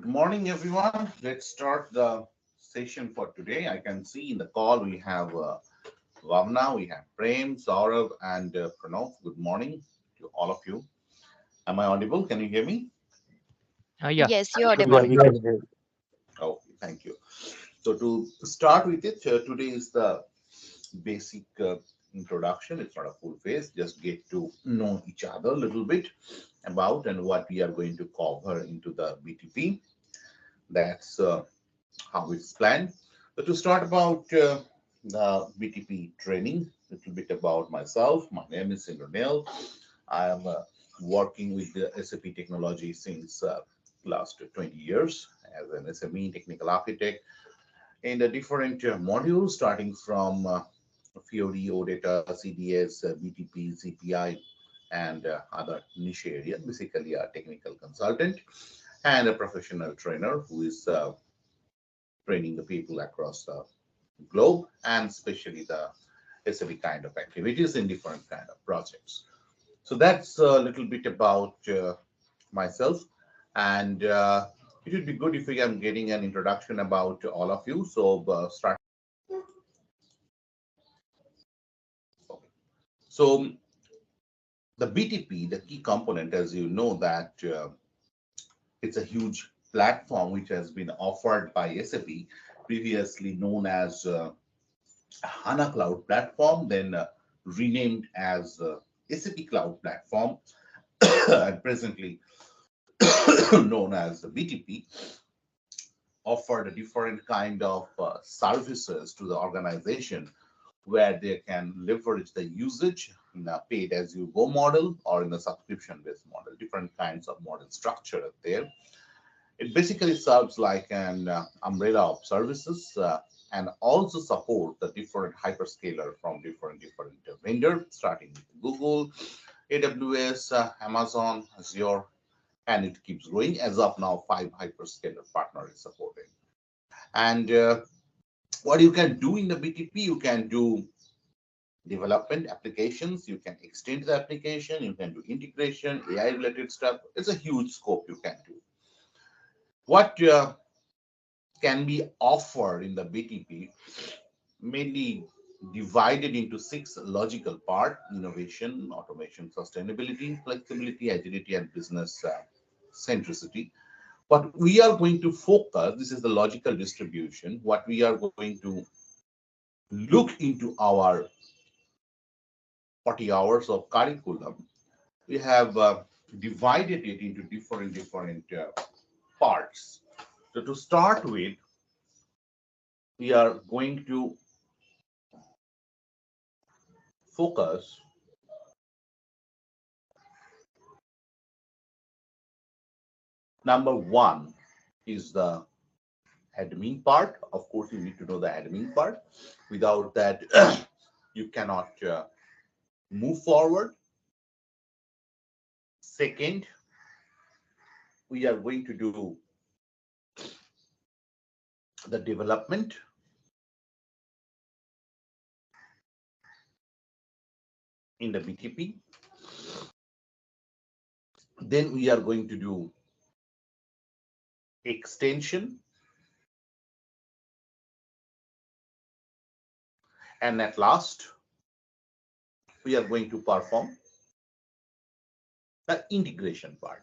morning, everyone. Let's start the session for today. I can see in the call we have Vavna, we have Prem, Saurav, and Pranav. Good morning to all of you. Am I audible? Can you hear me? Yeah, Yes, you're good Yeah, audible. morning. we can hear. Oh, thank you. So to start with it, today is the basic introduction. It's not a full phase. Just get to know each other a little bit about and what we are going to cover into the BTP. That's how it's planned. So to start about the BTP training, a little bit about myself. My name is Indranil. I am working with the SAP technology since last 20 years as an SME technical architect in the different modules, starting from Fiori, OData, CDS, BTP, CPI, and other niche areas. Basically, a technical consultant and a professional trainer who is training the people across the globe and especially the SAP kind of activities in different kind of projects. So that's a little bit about myself, and it would be good if we am getting an introduction about all of you. So start. Okay. So the BTP, the key component, as you know, that it's a huge platform which has been offered by SAP, previously known as HANA Cloud Platform, then renamed as SAP Cloud Platform, and presently known as the BTP, offered a different kind of services to the organization where they can leverage the usage in a paid as you go model or in a subscription based model. Different kinds of model structure are there. It basically serves like an umbrella of services and also support the different hyperscaler from different vendor, starting with Google, AWS, Amazon, Azure, and it keeps growing. As of now, 5 hyperscaler partner is supported. And what you can do in the BTP, you can do development applications, you can extend the application, you can do integration, AI related stuff. It's a huge scope you can do. What can be offered in the BTP, mainly divided into 6 logical part: innovation, automation, sustainability, flexibility, agility, and business centricity. What we are going to focus, this is the logical distribution, what we are going to look into our 40 hours of curriculum. We have divided it into different parts. So to start with, we are going to focus number one is the admin part. Of course, you need to know the admin part. Without that, you cannot move forward. Second, we are going to do the development. In the BTP. Then we are going to do extension. And at last, we are going to perform the integration part.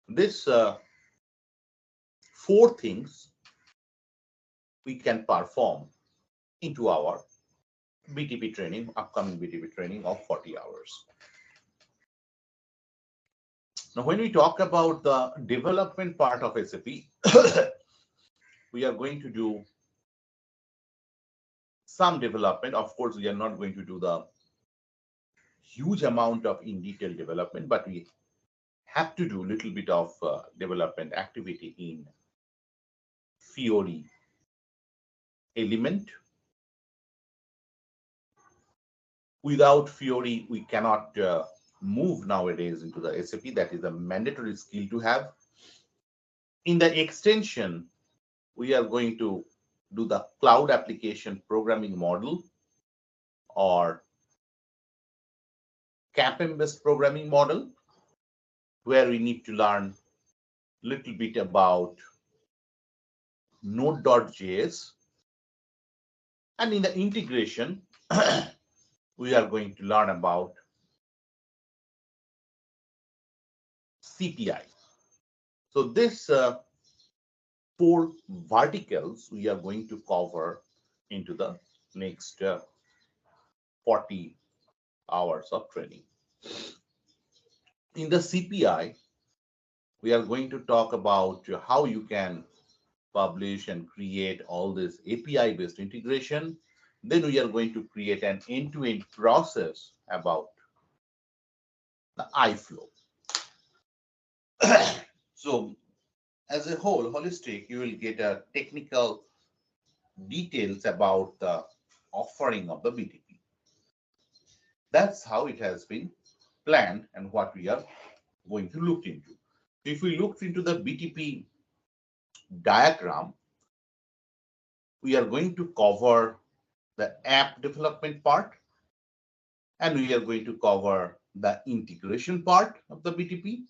This 4 things we can perform into our BTP training, upcoming BTP training of 40 hours. Now, when we talk about the development part of SAP, we are going to do some development. Of course, we are not going to do the huge amount of in detail development, but we have to do a little bit of development activity in Fiori element. Without Fiori, we cannot move nowadays into the SAP. That is a mandatory skill to have. In the extension, we are going to do the cloud application programming model or CAPM-based programming model, where we need to learn a little bit about Node.js. And in the integration, we are going to learn about CPI. So this 4 verticals we are going to cover into the next 40 hours of training. In the CPI, we are going to talk about how you can publish and create all this API-based integration. Then we are going to create an end-to-end process about the iFlow. So as a whole, holistic, you will get a technical details about the offering of the BTP. That's how it has been planned and what we are going to look into. If we look into the BTP diagram, we are going to cover the app development part, and we are going to cover the integration part of the BTP.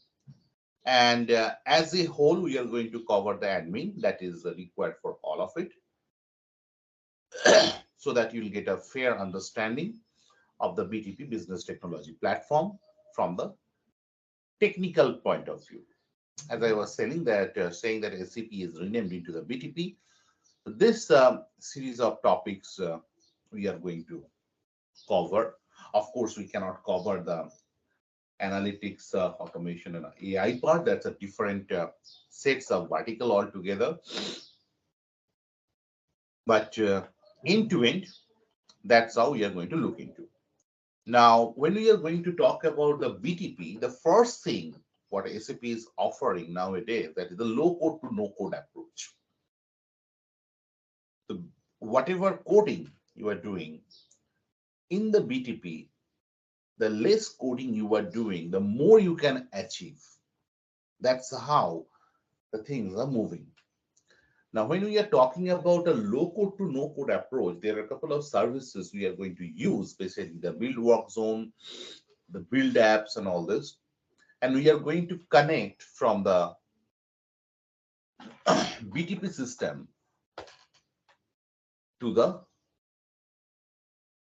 And as a whole, we are going to cover the admin that is required for all of it, so that you'll get a fair understanding of the BTP business technology platform from the technical point of view. As I was saying that SAP is renamed into the BTP. This series of topics we are going to cover. Of course, we cannot cover the analytics, automation, and AI part. That's a different sets of vertical altogether. But end to end, that's how we are going to look into. Now, when we are going to talk about the BTP, the first thing what SAP is offering nowadays, that is the low code to no code approach. So whatever coding you are doing in the BTP, the less coding you are doing, the more you can achieve. That's how the things are moving. Now, when we are talking about a low code to no code approach, there are a couple of services we are going to use, basically the build work zone, the build apps, and all this. And we are going to connect from the BTP system to the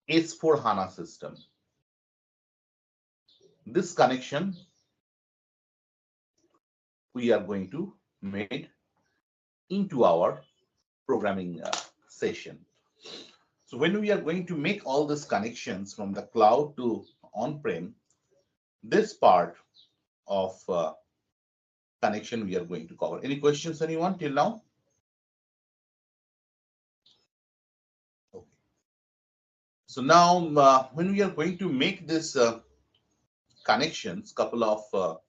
S4 HANA system. This connection we are going to make into our programming session. So when we are going to make all these connections from the cloud to on-prem, this part of connection we are going to cover. Any questions, anyone, till now? Okay. So now when we are going to make this connections, couple of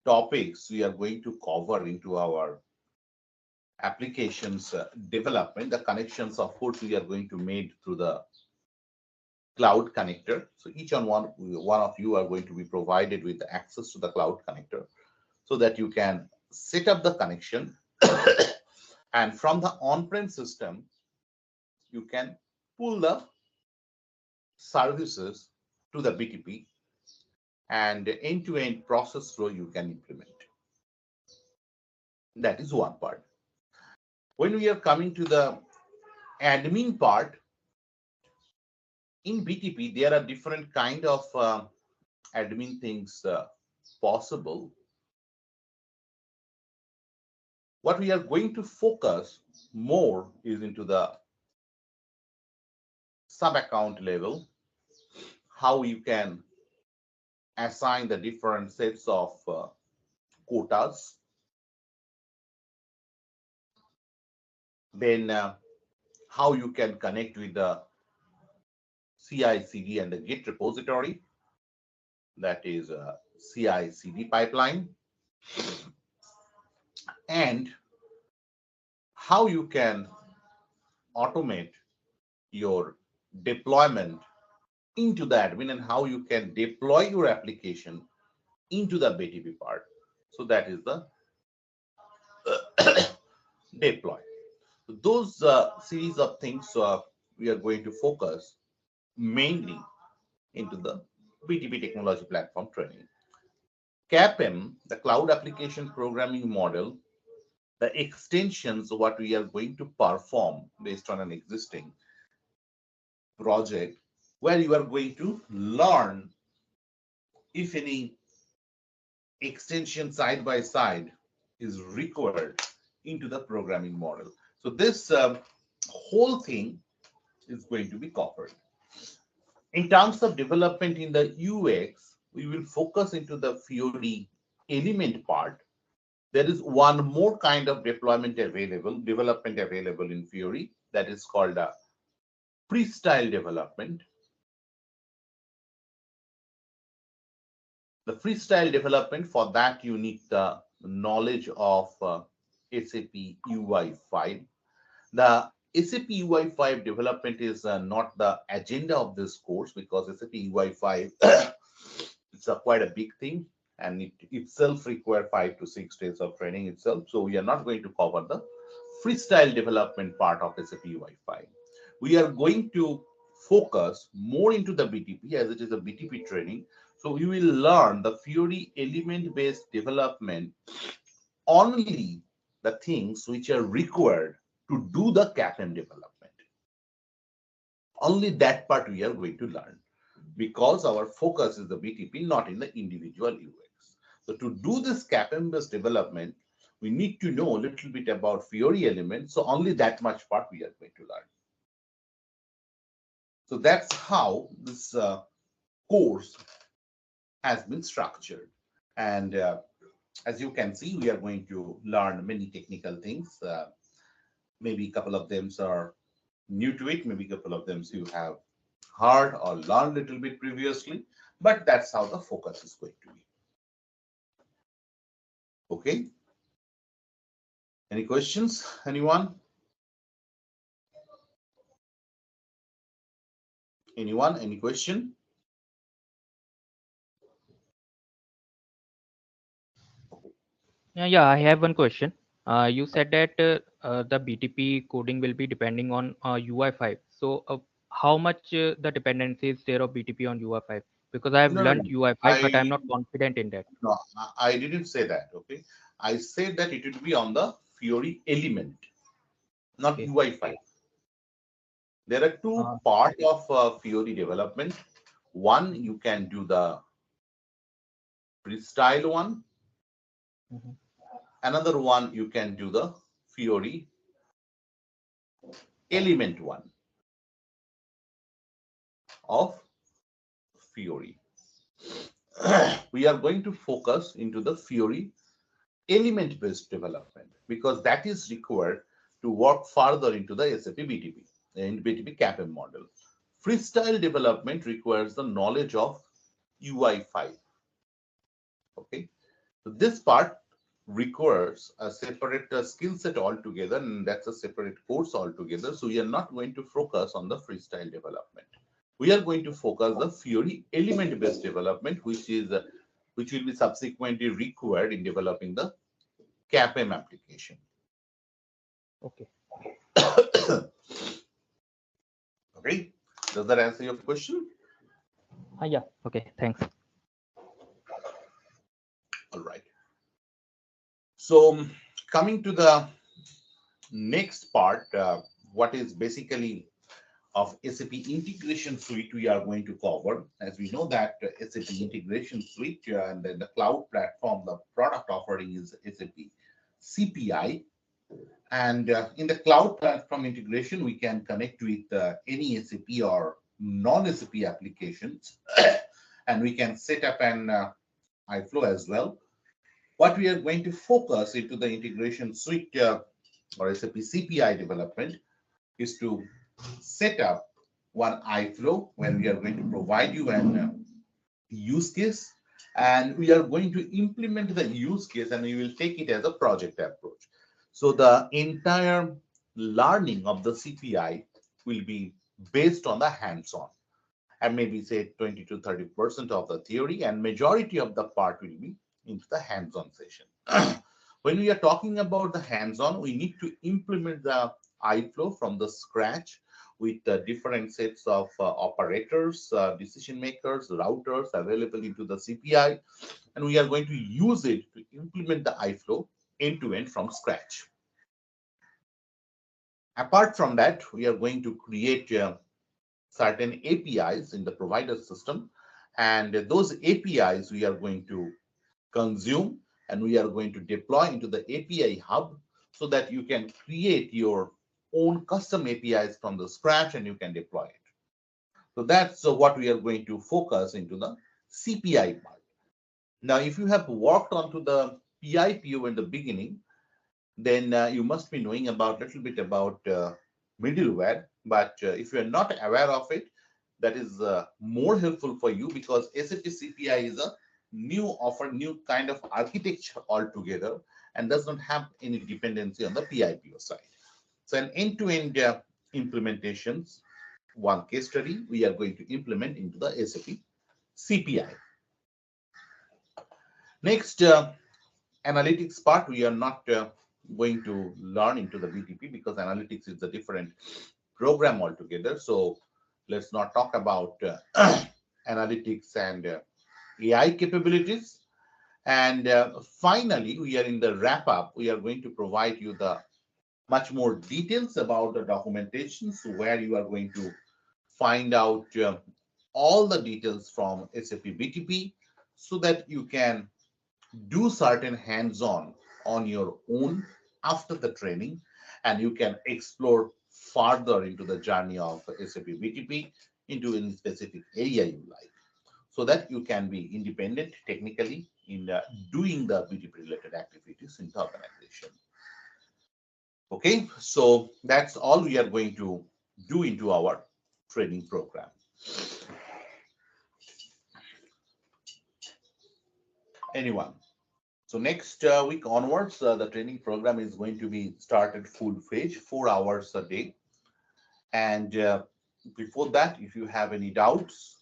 topics we are going to cover into our applications development. The connections, of course, we are going to make through the cloud connector. So each one of you are going to be provided with access to the cloud connector, so that you can set up the connection and from the on-prem system you can pull the services to the BTP, and end-to-end process flow you can implement. That is one part. When we are coming to the admin part, in BTP there are different kind of admin things possible. What we are going to focus more is into the sub-account level, how you can assign the different sets of quotas. Then how you can connect with the CI/CD and the Git repository, that is a CI/CD pipeline, and how you can automate your deployment into the admin, and how you can deploy your application into the BTP part. So that is the deploy. Those series of things we are going to focus mainly into the BTP technology platform training. CAPM, the cloud application programming model, the extensions what we are going to perform based on an existing project, where you are going to learn if any extension side by side is required into the programming model. So this whole thing is going to be covered. In terms of development in the UX, we will focus into the Fiori element part. There is one more kind of development available in Fiori, that is called a freestyle development. The freestyle development, for that you need the knowledge of SAP UI5. The SAP UI5 development is not the agenda of this course, because SAP UI5 it's quite a big thing, and it itself requires 5 to 6 days of training itself. So we are not going to cover the freestyle development part of SAP UI5. We are going to focus more into the BTP, as it is a BTP training. So we will learn the Fiori element-based development, only the things which are required to do the CAPM development. Only that part we are going to learn, because our focus is the BTP, not in the individual UX. So to do this CAPM-based development, we need to know a little bit about Fiori elements. So only that much part we are going to learn. So that's how this course has been structured. And as you can see, we are going to learn many technical things. Maybe a couple of them are new to it. Maybe a couple of them you have heard or learned a little bit previously. But that's how the focus is going to be. Okay. Any questions? Anyone? Anyone? Any question? Yeah, I have one question. You said that the BTP coding will be depending on UI5. So, how much the dependency is there of BTP on UI5? Because I have No, no, learned no. UI5, but I'm I not confident in that. no, I didn't say that. Okay, I said that it would be on the Fiori element, not Okay. UI5. There are two Uh, parts of Fiori development. One, you can do the freestyle one. mhm. Another one, you can do the Fiori element one of Fiori. We are going to focus into the Fiori element-based development, because that is required to work further into the SAP BTP and BTP CAPM model. Freestyle development requires the knowledge of UI5. Okay, so this part requires a separate skill set altogether, and that's a separate course altogether. So we are not going to focus on the freestyle development. We are going to focus the Fiori element-based development, which will be subsequently required in developing the CAPM application. Okay. Okay, does that answer your question? Yeah. Okay. Thanks. All right. So coming to the next part, what is basically of SAP integration suite we are going to cover. As we know that SAP integration suite and then the cloud platform, the product offering is SAP CPI. And in the cloud platform integration, we can connect with any SAP or non-SAP applications, and we can set up an iFlow as well. What we are going to focus into the integration suite or SAP CPI development is to set up one iFlow, when we are going to provide you an use case, and we are going to implement the use case, and we will take it as a project approach. So the entire learning of the CPI will be based on the hands-on, and maybe say 20 to 30% of the theory, and majority of the part will be into the hands-on session. When we are talking about the hands-on, we need to implement the iFlow from the scratch. with different sets of operators, decision makers, routers available into the CPI, and we are going to use it to implement the iFlow end-to-end from scratch. Apart from that, we are going to create certain APIs in the provider system, and those APIs we are going to consume and we are going to deploy into the API hub so that you can create your own custom APIs from the scratch and you can deploy it. So that's what we are going to focus into the CPI part. Now, if you have worked onto the PIPO in the beginning, then you must be knowing about a little bit about middleware. But if you are not aware of it, that is more helpful for you because SAP CPI is a new kind of architecture altogether and does not have any dependency on the PIPO side. So an end-to-end implementations, one case study we are going to implement into the SAP CPI. Next, analytics part, we are not going to learn into the BTP because analytics is a different program altogether. So let's not talk about analytics and AI capabilities. And finally, we are in the wrap up. We are going to provide you the much more details about the documentations where you are going to find out all the details from SAP BTP so that you can do certain hands-on on your own after the training and you can explore further into the journey of SAP BTP into any specific area you like so that you can be independent technically in doing the BTP related activities in the organization. Okay, so that's all we are going to do into our training program. Anyone? So next week onwards, the training program is going to be started full fledged, 4 hours a day. And before that, if you have any doubts,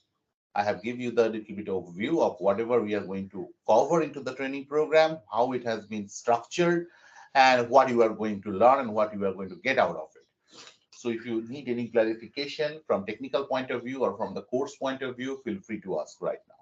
I have given you the little bit of view of whatever we are going to cover into the training program, how it has been structured, and what you are going to learn and what you are going to get out of it. So if you need any clarification from technical point of view or from the course point of view, feel free to ask right now.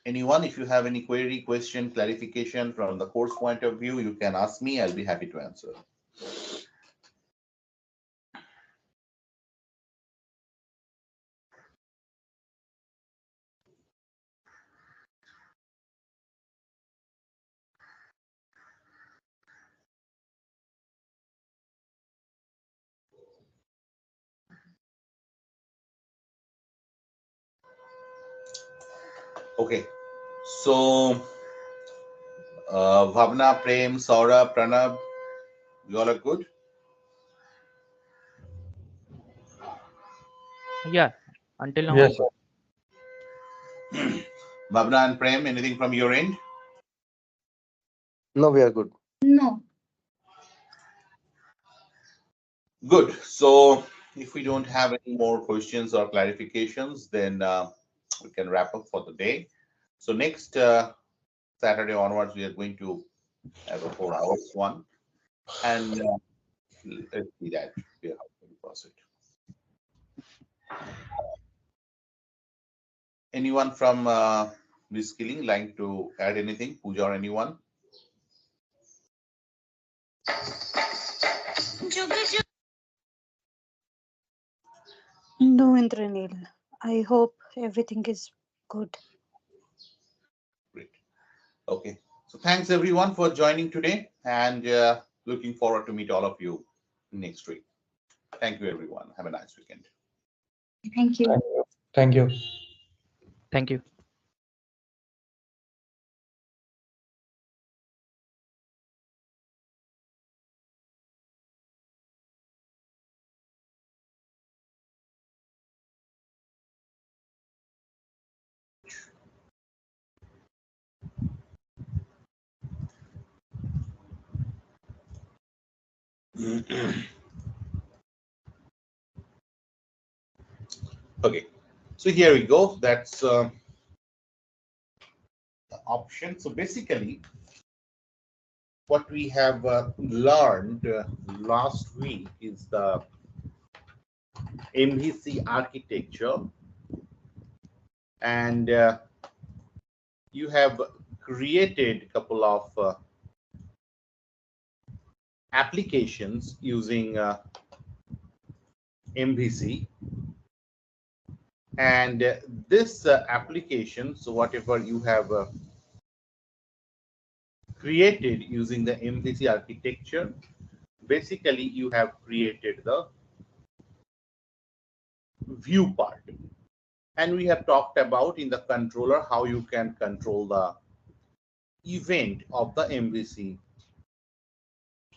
Anyone, if you have any query, question, clarification from the course point of view, you can ask me. I'll be happy to answer. Okay, so Bhavna, Prem, Saurabh, Pranab, you all are good? Yeah, until now I'm Yes, sir. good. Bhavna and Prem, anything from your end? No, we are good. No. Good. So if we don't have any more questions or clarifications, then we can wrap up for the day. So next Saturday onwards, we are going to have a 4 hours one. And let's see that we are going to proceed. Anyone from bSkilling like to add anything? Pooja or anyone? No, Indranil. I hope everything is good. Great. Okay. So thanks everyone for joining today and looking forward to meet all of you next week. Thank you everyone. Have a nice weekend. Thank you. Thank you. Thank you. Thank you. Okay. So here we go. That's option. So basically, what we have learned last week is the MVC architecture, and you have created a couple of applications using MVC, and this application, so whatever you have created using the MVC architecture, basically you have created the view part, and we have talked about in the controller how you can control the event of the MVC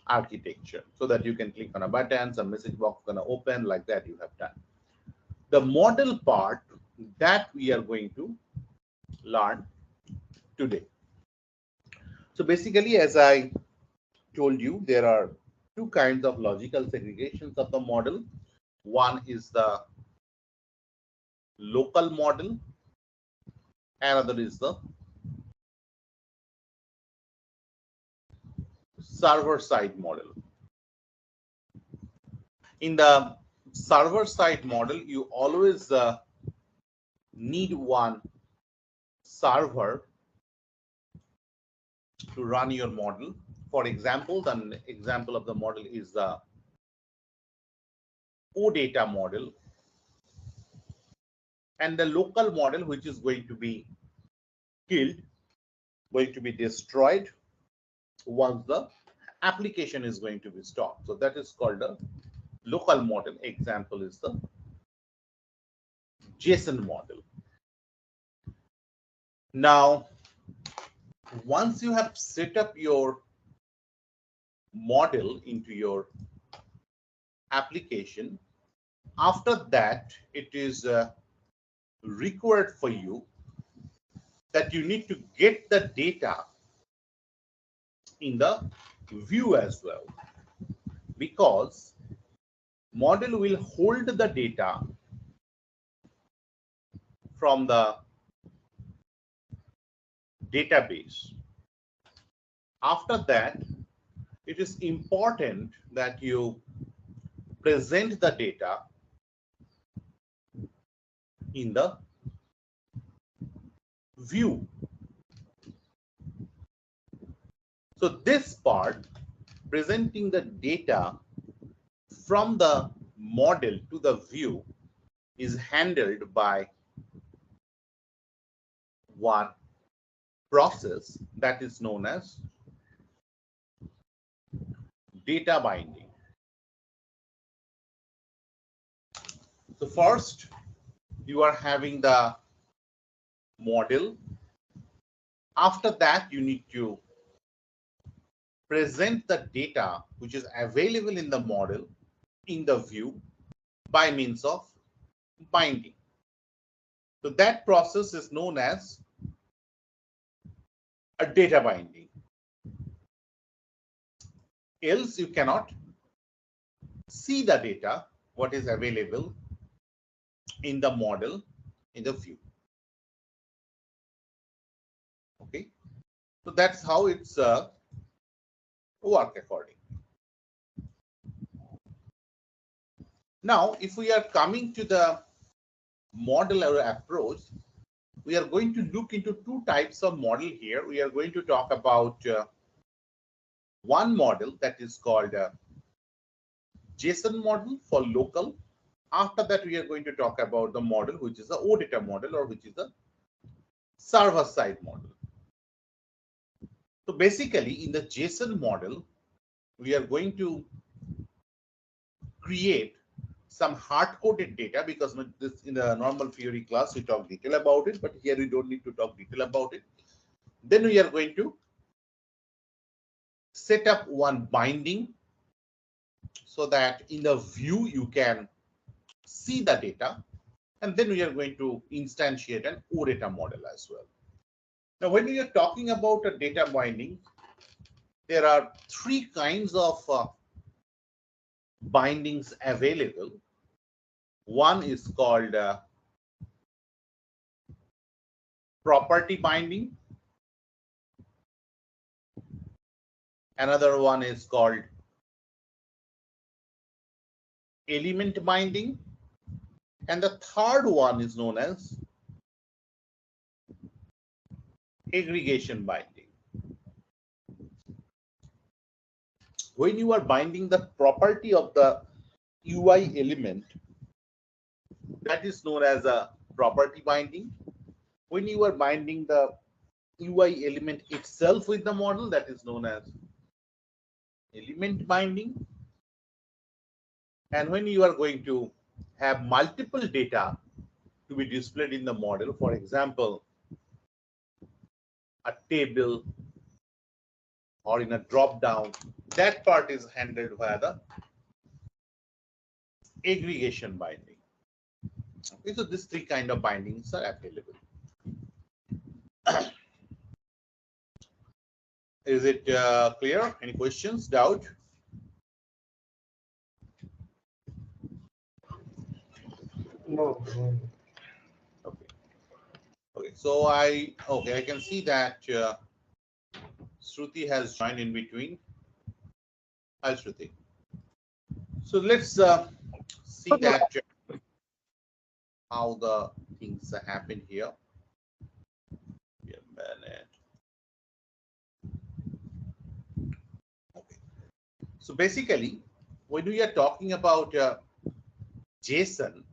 architecture, so that you can click on a button, some message box gonna open, like that you have done. The model part that we are going to learn today. So basically, as I told you, there are two kinds of logical segregations of the model. One is the local model, another is the server side model. In the server side model, you always need one server to run your model. For example, the example of the model is the OData model, and the local model, which is going to be killed, going to be destroyed once the application is going to be stopped. So that is called a local model. Example is the JSON model. Now, once you have set up your model into your application, after that, it is required for you that you need to get the data in the view as well, because model will hold the data from the database. After that, it is important that you present the data in the view. So this part, presenting the data from the model to the view, is handled by one process that is known as data binding. So first, you are having the model. After that, you need to present the data which is available in the model in the view by means of binding. So that process is known as a data binding. Else you cannot see the data what is available in the model in the view. Okay, so that's how it's work according. Now, if we are coming to the model or approach, we are going to look into two types of model here. We are going to talk about one model that is called JSON model for local. After that, we are going to talk about the model which is the OData model, or which is the server side model. So basically, in the JSON model, we are going to create some hard-coded data, because this in the normal theory class we talk detail about it, but here we don't need to talk detail about it. Then we are going to set up one binding so that in the view you can see the data, and then we are going to instantiate an OData model as well. Now, when we are talking about a data binding, there are three kinds of bindings available. One is called property binding, Another one is called element binding, and the third one is known as aggregation binding. When you are binding the property of the UI element, that is known as a property binding. When you are binding the UI element itself with the model, that is known as element binding. And when you are going to have multiple data to be displayed in the model, for example, a table or in a drop down, that part is handled via the aggregation binding. Okay, so these three kind of bindings are available. Is it clear? Any questions, doubt? No. Okay. Okay. So I can see that Shruti has joined in between. Hi, Shruti. So let's see that how the things happen here. Give a minute. Okay. So basically, when we are talking about JSON,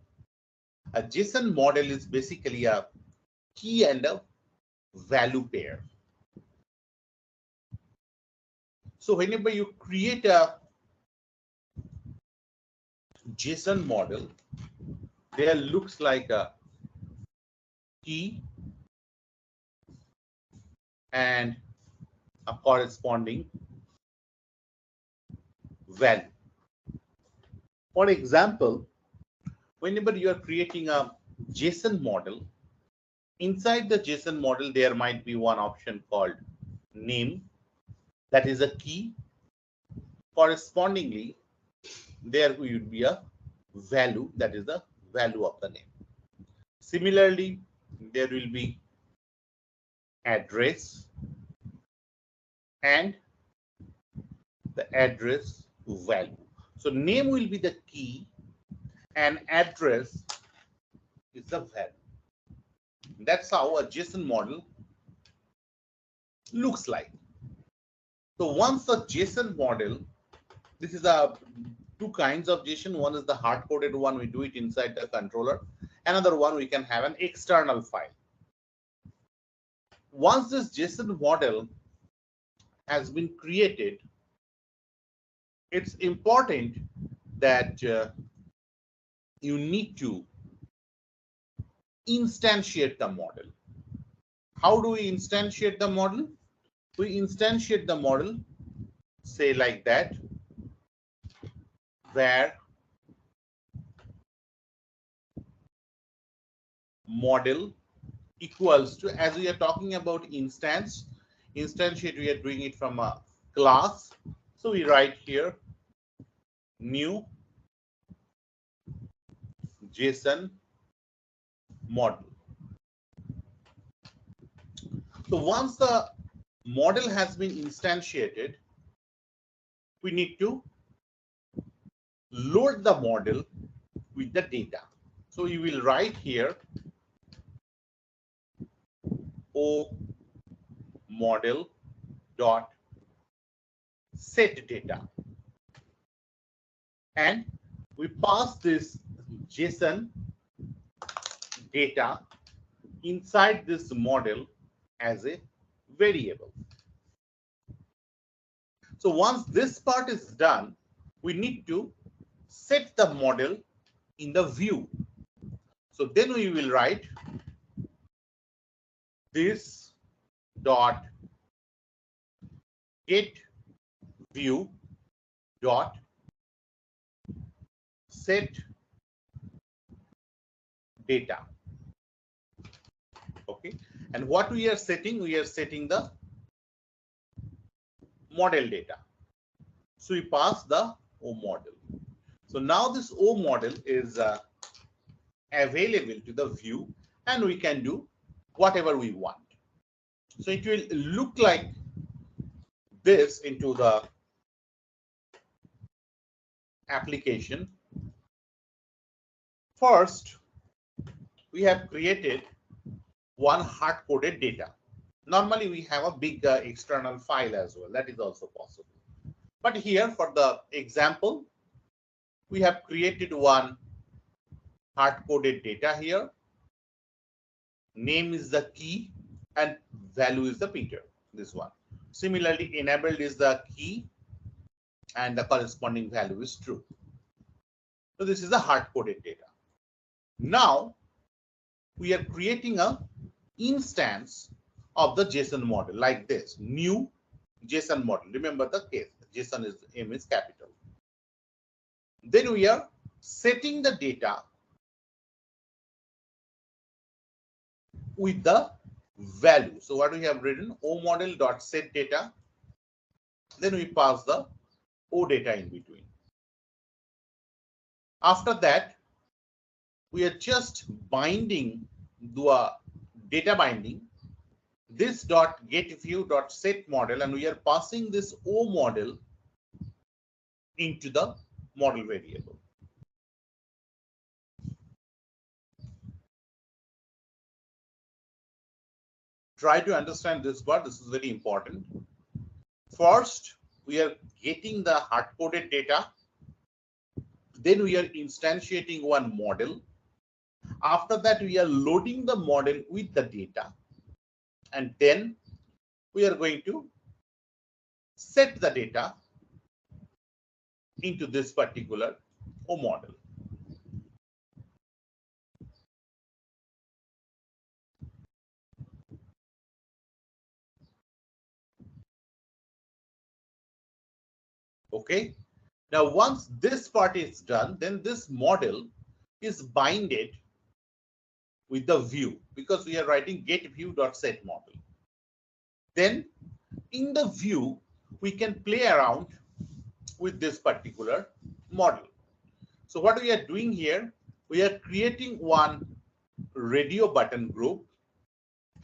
a JSON model is basically a key and a value pair. So whenever you create a JSON model, there looks like a key and a corresponding value. For example, whenever you are creating a JSON model, inside the JSON model, there might be one option called name, that is a key. Correspondingly, there would be a value, that is the value of the name. Similarly, there will be address and the address value. So name will be the key and address is the value. That's how a JSON model looks like. So once the JSON model, this is a two kinds of JSON. One is the hard-coded one, we do it inside the controller. Another one, we can have an external file. Once this JSON model has been created, it's important that you need to instantiate the model. How do we instantiate the model? We instantiate the model, say like that, where model equals to, as we are talking about instantiate, we are doing it from a class. So we write here new JSON model. So once the model has been instantiated, we need to load the model with the data. So you will write here o model dot set data, and we pass this JSON data inside this model as a variable. So once this part is done, we need to set the model in the view. So then we will write this dot get view dot set data. Okay, and what we are setting the model data. So we pass the O model. So now this O model is available to the view, and we can do whatever we want. So it will look like this into the application, first we have created one hard-coded data. Normally we have a big external file as well. That is also possible. But here for the example, we have created one hard-coded data here. Name is the key and value is the Peter, this one. Similarly, enabled is the key and the corresponding value is true. So this is the hard-coded data. Now we are creating a instance of the JSON model like this, new JSON model. Remember the case, JSON is M is capital. Then we are setting the data with the value. So what we have written, O model dot set data. Then we pass the O data in between. After that, we are just binding the data binding this dot get view dot set model, and we are passing this O model into the model variable. Try to understand this part. This is very important. First, we are getting the hard-coded data. Then we are instantiating one model. After that, we are loading the model with the data. And then we are going to set the data into this particular O model. Okay. Now, once this part is done, then this model is binded with the view because we are writing get view dot set model. Then in the view, we can play around with this particular model. So what we are doing here, we are creating one radio button group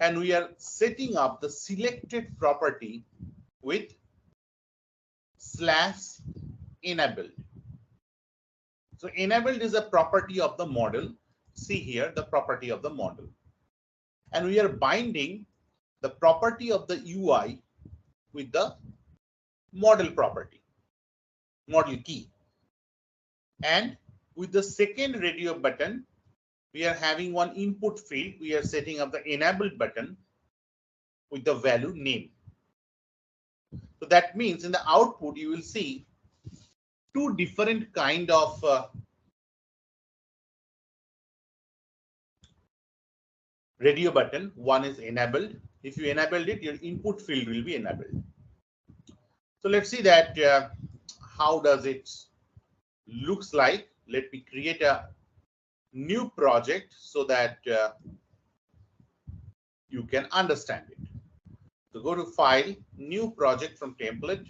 and we are setting up the selected property with /enabled. So enabled is a property of the model. See here the property of the model. And we are binding the property of the UI with the model property, model key. And with the second radio button, we are having one input field. We are setting up the enabled button with the value name. So that means in the output, you will see two different kind of radio button. One is enabled. If you enabled it, your input field will be enabled. So let's see that how does it looks like. Let me create a new project so that you can understand it. So go to File, New Project from Template.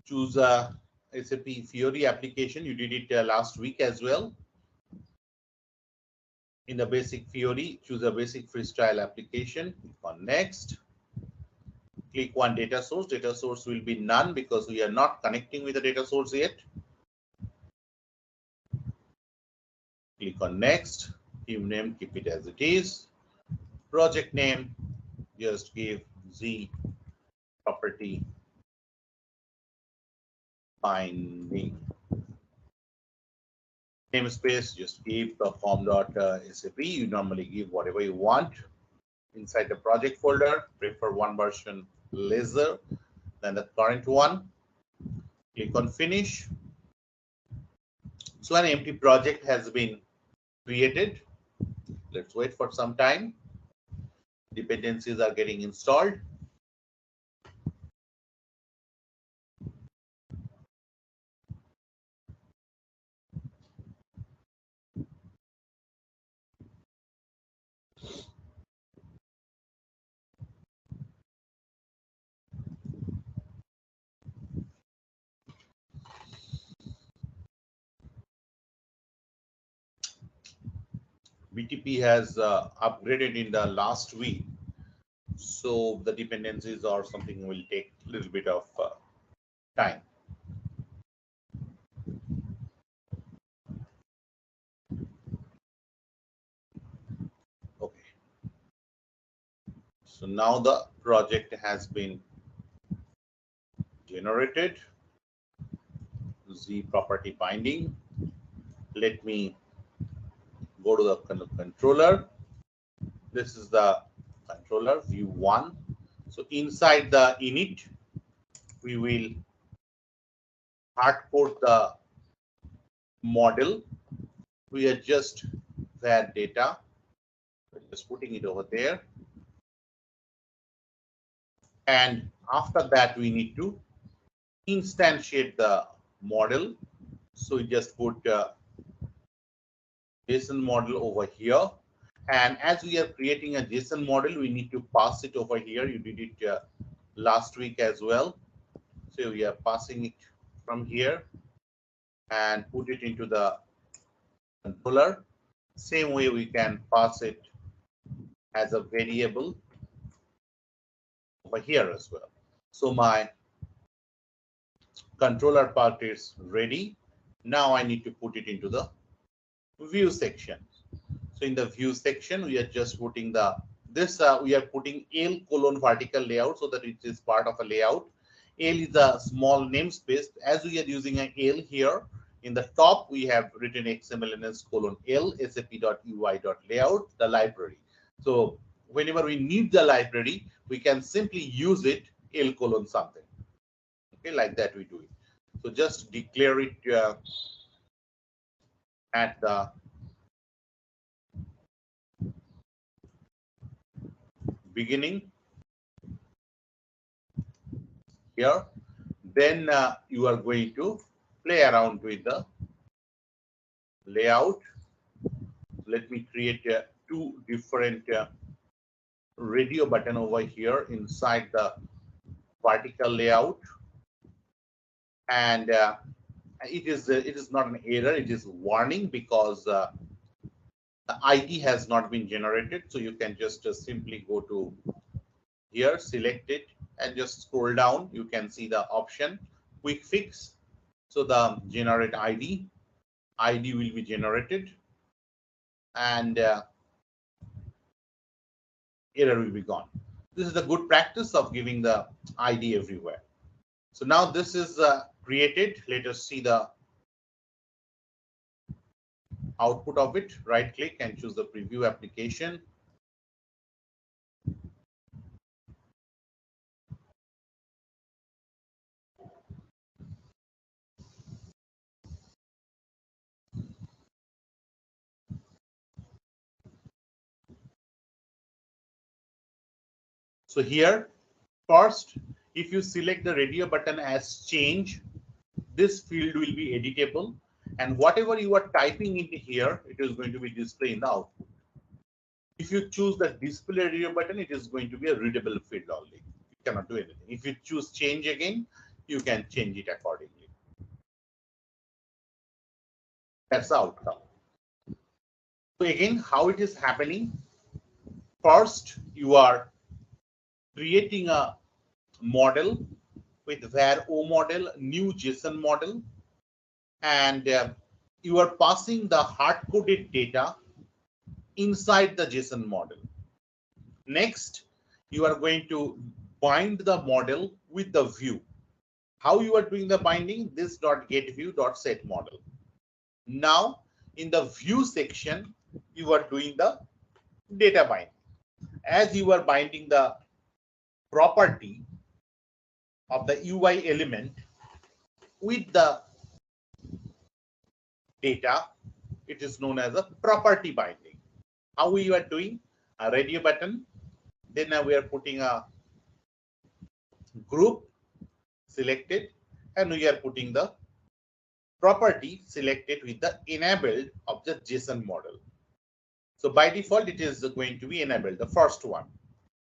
Choose a SAP Fiori application. You did it last week as well. In the basic Fiori, choose a basic freestyle application. Click on Next. Click one data source. Data source will be none because we are not connecting with the data source yet. Click on Next. Give name, keep it as it is. Project name, just give Z property binding. Namespace, just give perform.sap. You normally give whatever you want. Inside the project folder, prefer one version lesser than the current one. Click on Finish. So an empty project has been created. Let's wait for some time. Dependencies are getting installed. BTP has upgraded in the last week. So the dependencies or something will take a little bit of time. Okay. So now the project has been generated. Z property binding. Let me go to the controller. This is the controller view 1. So inside the init, we will hardcode the model. We adjust that data. Just putting it over there. And after that, we need to instantiate the model. So we just put JSON model over here. And as we are creating a JSON model, we need to pass it over here. You did it last week as well. So we are passing it from here and put it into the controller. Same way we can pass it as a variable over here as well. So my controller part is ready. Now I need to put it into the view section. So in the view section, we are just putting the we are putting L colon vertical layout so that it is part of a layout. L is a small namespace. As we are using an L here, in the top we have written XMLNS colon L sap.ui.layout, the library. So whenever we need the library, we can simply use it L colon something. Okay, like that we do it. So just declare it at the beginning here. Then you are going to play around with the layout. Let me create two different radio button over here inside the vertical layout, and it is not an error, it is warning because the ID has not been generated. So you can just simply go to here, select it, and just scroll down. You can see the option quick fix. So the generate ID will be generated, and error will be gone. This is the good practice of giving the ID everywhere. So now this is created. Let us see the output of it. Right click and choose the preview application. So here, first, if you select the radio button as change, this field will be editable, and whatever you are typing into here, it is going to be displayed in the output. If you choose the display radio button, it is going to be a readable field only. You cannot do anything. If you choose change again, you can change it accordingly. That's the outcome. So again, how it is happening? First, you are creating a model with var o model, new JSON model, and you are passing the hard-coded data inside the JSON model. Next, you are going to bind the model with the view. How you are doing the binding? This .get view .set model. Now, in the view section, you are doing the data binding. As you are binding the property of the UI element with the data, it is known as a property binding. How we are doing? A radio button. Then we are putting a group selected, and we are putting the property selected with the enabled of the JSON model. So by default, it is going to be enabled, the first one.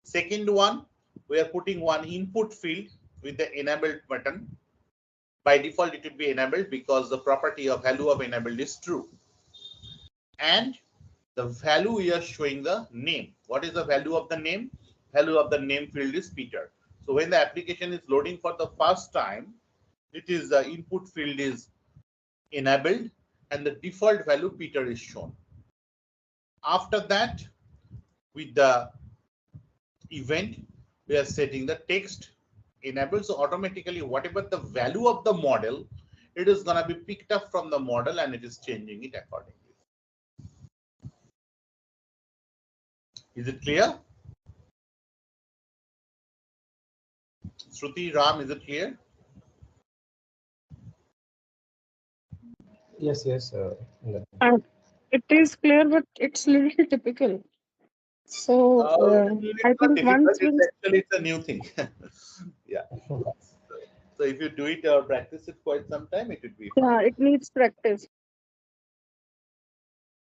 Second one, we are putting one input field with the enabled button. By default, it would be enabled because the property of value of enabled is true. And the value we are showing the name. What is the value of the name? value of the name field is Peter. So when the application is loading for the first time, it is the input field is enabled and the default value Peter is shown. After that, with the event, we are setting the text enabled. So automatically, whatever the value of the model, it is going to be picked up from the model and it is changing it accordingly. Is it clear? Shruti, Ram, is it clear? Yes, yes. It is clear, but it's little typical. So It's I not think difficult. once we It's a new thing. Yeah. So if you do it or practice it quite some time, it would be fine. it needs practice.